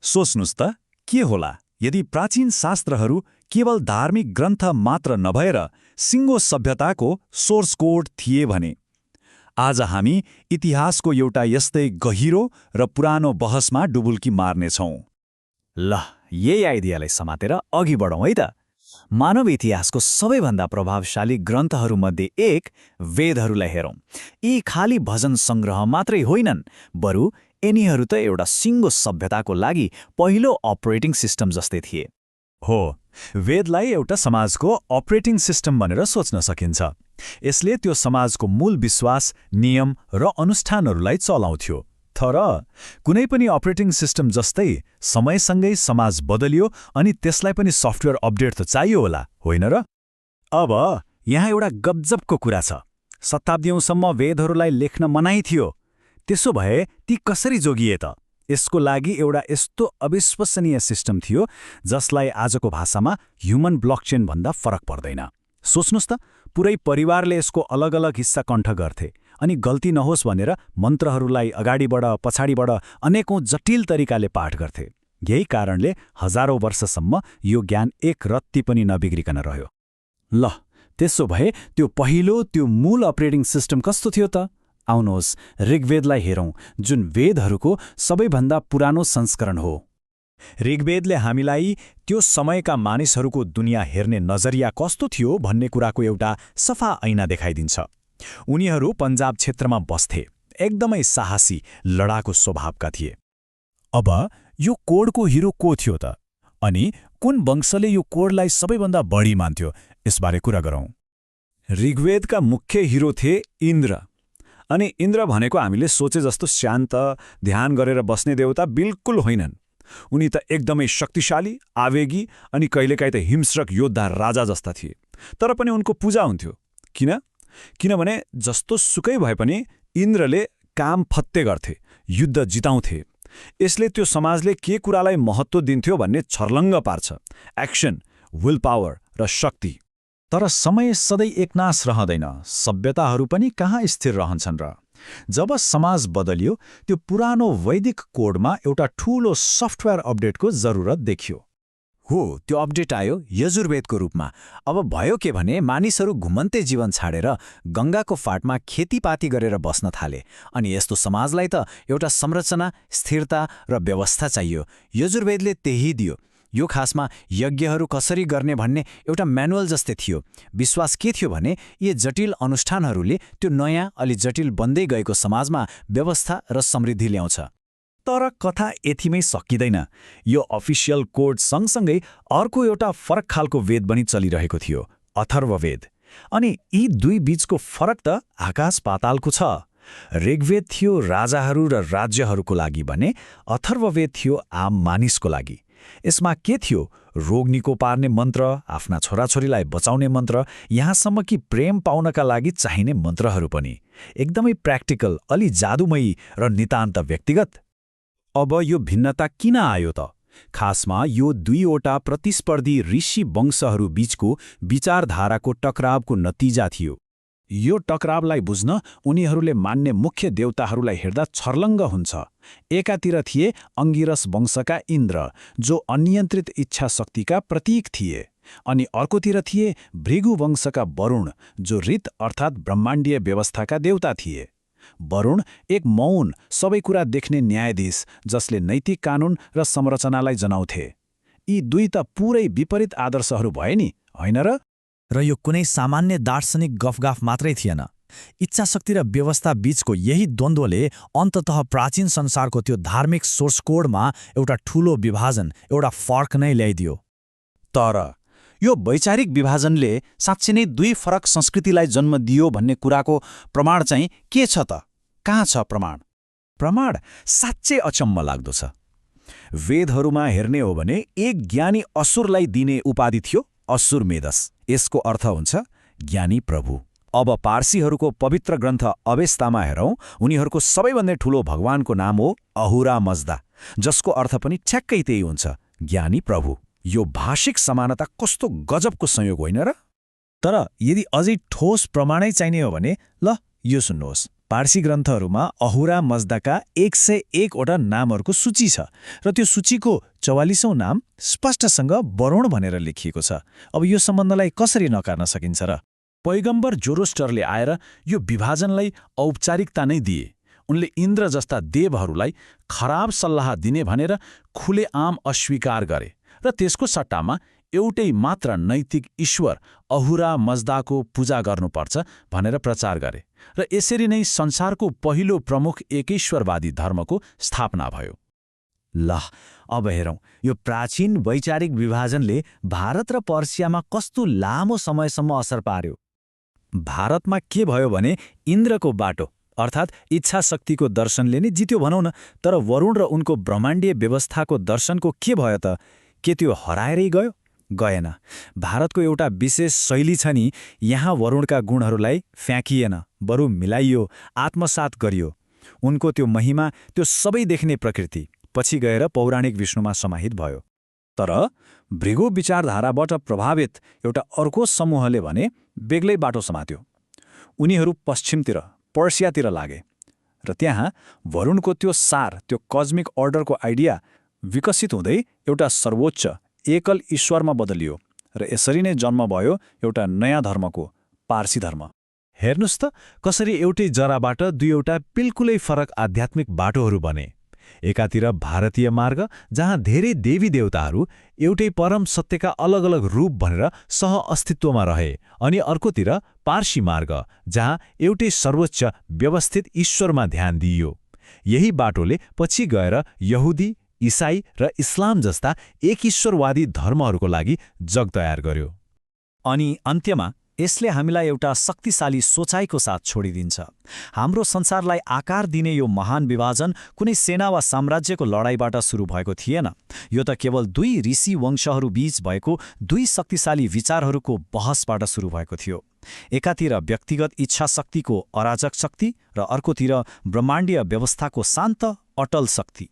सोच्नुस् त के होला यदि प्राचीन शास्त्रहरू केवल धार्मिक ग्रन्थ मात्र नभएर सिङ्गो सभ्यताको सोर्स कोड थिए भने। आज हामी इतिहासको एउटा यस्तै गहिरो र पुरानो बहसमा डुबुल्की मार्नेछौँ। ल, यही आइडियालाई समातेर अघि बढौँ है त। मानव इतिहासको सबैभन्दा प्रभावशाली ग्रन्थहरूमध्ये एक वेदहरूलाई हेरौँ। यी खाली भजन सङ्ग्रह मात्रै होइनन्, बरु यिनीहरू त एउटा सिङ्गो सभ्यताको लागि पहिलो अपरेटिङ सिस्टम जस्तै थिए। हो, वेदलाई एउटा समाजको अपरेटिङ सिस्टम भनेर सोच्न सकिन्छ। यसले त्यो समाजको मूल विश्वास, नियम र अनुष्ठानहरूलाई चलाउँथ्यो। तर कुनै पनि अपरेटिङ सिस्टम जस्तै समयसँगै समाज बदलियो अनि त्यसलाई पनि सफ्टवेयर अपडेट त चाहियो होला, होइन र? अब यहाँ एउटा गजबको कुरा छ। शताब्दीौँसम्म वेदहरूलाई लेख्न मनाही थियो। त्यसो भए ती कसरी जोगिए त? यसको लागि एउटा यस्तो अविश्वसनीय सिस्टम थियो जसलाई आजको भाषामा ह्युमन ब्लकचेन भन्दा फरक पर्दैन। सोच्नुस् त, पुरै परिवारले यसको अलग अलग हिस्सा कण्ठ गर्थे अनि गल्ती नहोस् भनेर मन्त्रहरूलाई अगाडिबाट पछाडिबाट अनेकौं जटिल तरिकाले पाठ गर्थे। यही कारणले हजारौं वर्षसम्म यो ज्ञान एक रत्ती पनि नबिग्रिकन रह्यो। ल, त्यसो भए त्यो मूल अपरेटिङ सिस्टम कस्तो थियो त? आउनुहोस् ऋग्वेदलाई हेरौँ, जुन वेदहरूको सबैभन्दा पुरानो संस्करण हो। ऋग्वेदले हामीलाई त्यो समयका मानिसहरूको दुनियाँ हेर्ने नजरिया कस्तो थियो भन्ने कुराको एउटा सफा ऐना देखाइदिन्छ। उनीहरू पन्जाब क्षेत्रमा बस्थे, एकदमै साहसी, लडाकु स्वभावका थिए। अब यो कोडको हिरो को थियो त? अनि कुन वंशले यो कोडलाई सबैभन्दा बढी मान्थ्यो, यसबारे कुरा गरौँ। ऋग्वेदका मुख्य हिरो थिए इन्द्र। अनि इन्द्र भनेको हामीले सोचे जस्तो शान्त, ध्यान गरेर बस्ने देवता बिल्कुल होइनन्। उनी त एकदमै शक्तिशाली, आवेगी अनि कहिलेकाहीँ त हिंस्रक योद्धा राजा जस्ता थिए। तर पनि उनको पूजा हुन्थ्यो। किनभने जस्तो सुकै भए पनि इन्द्रले काम फत्ते गर्थे, युद्ध जिताउँथे। यसले त्यो समाजले के कुरालाई महत्त्व दिन्थ्यो भन्ने छर्लङ्ग पार्छ। एक्सन, विल पावर र शक्ति। तर समय सधैँ एकनास रहँदैन। सभ्यताहरू पनि कहाँ स्थिर रहन्छन् र? जब समाज बदलियो, त्यो पुरानो वैदिक कोडमा एउटा ठूलो सफ्टवेयर अपडेटको जरुरत देखियो। हो, त्यो अपडेट आयो यजुर्वेदको रूपमा। अब भयो के भने मानिसहरू घुमन्ते जीवन छाडेर गङ्गाको फाटमा खेतीपाती गरेर बस्न थाले। अनि यस्तो समाजलाई त एउटा संरचना, स्थिरता र व्यवस्था चाहियो। यजुर्वेदले त्यही दियो। यो खासमा यज्ञहरू कसरी गर्ने भन्ने एउटा म्यानुअल जस्तै थियो। विश्वास के थियो भने यी जटिल अनुष्ठानहरूले त्यो नयाँ अलि जटिल बन्दै गएको समाजमा व्यवस्था र समृद्धि ल्याउँछ। तर कथा यतिमै सकिँदैन। यो अफिसियल कोड सँगसँगै अर्को एउटा फरक खालको वेद पनि चलिरहेको थियो, अथर्ववेद। अनि यी दुई बीचको फरक त आकाश पातालको छ। ऋग्वेद थियो राजाहरू र राज्यहरूको लागि भने अथर्ववेद थियो आम मानिसको लागि। यसमा के थियो? रोग निको पार्ने मन्त्र, आफ्ना छोराछोरीलाई बचाउने मन्त्र, यहाँसम्म कि प्रेम पाउनका लागि चाहिने मन्त्रहरू पनि। एकदमै प्र्याक्टिकल, अलि जादुमयी र नितान्त व्यक्तिगत। अब यो भिन्नता किन आयो त? खासमा यो दुईवटा प्रतिस्पर्धी ऋषि वंशहरू बीचको विचारधाराको टकरावको नतिजा थियो। यो टकरावलाई बुझ्न उनीहरूले मान्ने मुख्य देवताहरूलाई हेर्दा छर्लङ्ग हुन्छ। एकातिर थिए अंगिरस वंशका इन्द्र, जो अनियन्त्रित इच्छा शक्तिका प्रतीक थिए। अनि अर्कोतिर थिए भृगु वंशका वरुण, जो ऋत अर्थात् ब्रह्माण्डीय व्यवस्थाका देवता थिए। वरुण एक मौन, सबै कुरा देख्ने न्यायाधीश जसले नैतिक कानुन र संरचनालाई जनाउँथे। यी दुई त पुरै विपरीत आदर्शहरू भए नि, होइन र? र यो कुनै सामान्य दार्शनिक गफगाफ मात्रै थिएन। इच्छाशक्ति र व्यवस्था बीचको यही द्वन्द्वले अन्ततः प्राचीन संसारको त्यो धार्मिक सोर्स कोडमा एउटा ठूलो विभाजन, एउटा फर्क नै ल्याइदियो। तर यो वैचारिक विभाजनले साँच्चै नै दुई फरक संस्कृतिलाई जन्म दियो भन्ने कुराको प्रमाण चाहिँ के छ त? कहाँ छ प्रमाण? प्रमाण साँच्चै अचम्म लाग्दो छ। वेदहरूमा हेर्ने हो भने एक ज्ञानी असुरलाई दिने उपाधि थियो, असुर मेधस। यसको अर्थ हुन्छ ज्ञानी प्रभु। अब पार्सीहरूको पवित्र ग्रन्थ अवेस्तामा हेरौँ, उनीहरूको सबैभन्दा ठूलो भगवानको नाम हो अहुरा मज्दा, जसको अर्थ पनि ठ्याक्कै त्यही हुन्छ, ज्ञानी प्रभु। यो भाषिक समानता कस्तो गजबको संयोग होइन र? तर यदि अझै ठोस प्रमाणै चाहिने हो भने ल यो सुन्नुहोस्। पारसी ग्रन्थहरूमा अहुरा मज्दाका 101 वटा नामहरूको सूची छ र त्यो सूचीको 44औं नाम स्पष्टसँग वरुण भनेर लेखिएको छ। अब यो सम्बन्धलाई कसरी नकार्न सकिन्छ र? पैगम्बर जोरोस्टरले आएर यो विभाजनलाई औपचारिकता नै दिए। उनले इन्द्र जस्ता देवहरूलाई खराब सल्लाह दिने भनेर खुलेआम अस्वीकार गरे र त्यसको सट्टामा एउटै मात्र नैतिक ईश्वर अहुरा मज्दाको पूजा गर्नुपर्छ भनेर प्रचार गरे र यसरी नै संसारको पहिलो प्रमुख एकेश्वरवादी धर्मको स्थापना भयो। ल अब हेरौँ यो प्राचीन वैचारिक विभाजनले भारत र पर्सियामा कस्तो लामो समयसम्म असर पार्यो। भारतमा के भयो भने इन्द्रको बाटो अर्थात् इच्छा शक्तिको दर्शनले नै जित्यो भनौँ न। तर वरुण र उनको ब्रह्माण्डीय व्यवस्थाको दर्शनको के भयो त? के त्यो हराएरै गयो? गएन। भारतको एउटा विशेष शैली छ नि, यहाँ वरुणका गुणहरूलाई फ्याँकिएन, बरु मिलाइयो, आत्मसात गरियो। उनको त्यो महिमा, त्यो सबै देख्ने प्रकृति पछि गएर पौराणिक विष्णुमा समाहित भयो। तर भृगु विचारधाराबाट प्रभावित एउटा अर्को समूहले भने बेग्लै बाटो समात्यो। उनीहरू पश्चिमतिर पर्सियातिर लागे र त्यहाँ वरुणको त्यो सार, त्यो कस्मिक अर्डरको आइडिया विकसित हुँदै एउटा सर्वोच्च एकल ईश्वरमा बदलियो र यसरी नै जन्म भयो एउटा नयाँ धर्मको, पारसी धर्म। हेर्नुस् त कसरी एउटै जराबाट दुईवटा बिल्कुलै फरक आध्यात्मिक बाटोहरू बने। एकातिर भारतीय मार्ग जहाँ धेरै देवी देवताहरू एउटै परम सत्यका अलग अलग रूप भनेर सह अस्तित्वमा रहे, अनि अर्कोतिर पारसी मार्ग जहाँ एउटै सर्वोच्च व्यवस्थित ईश्वरमा ध्यान दिइयो। यही बाटोले पछि गएर यहुदी, इसाई र इस्लाम जस्ता एक ईश्वरवादी धर्महरूको लागि जग तयार गर्यो। अनि अन्त्यमा यसले हामीलाई एउटा शक्तिशाली सोचाइको साथ छोडिदिन्छ। हाम्रो संसारलाई आकार दिने यो महान विभाजन कुनै सेना वा साम्राज्यको लडाईँबाट सुरु भएको थिएन। यो त केवल दुई ऋषि वंशहरू बीच भएको दुई शक्तिशाली विचारहरूको बहसबाट सुरु भएको थियो। एकातिर व्यक्तिगत इच्छा शक्तिको अराजक शक्ति र अर्कोतिर ब्रह्माण्डीय व्यवस्थाको शान्त अटल शक्ति।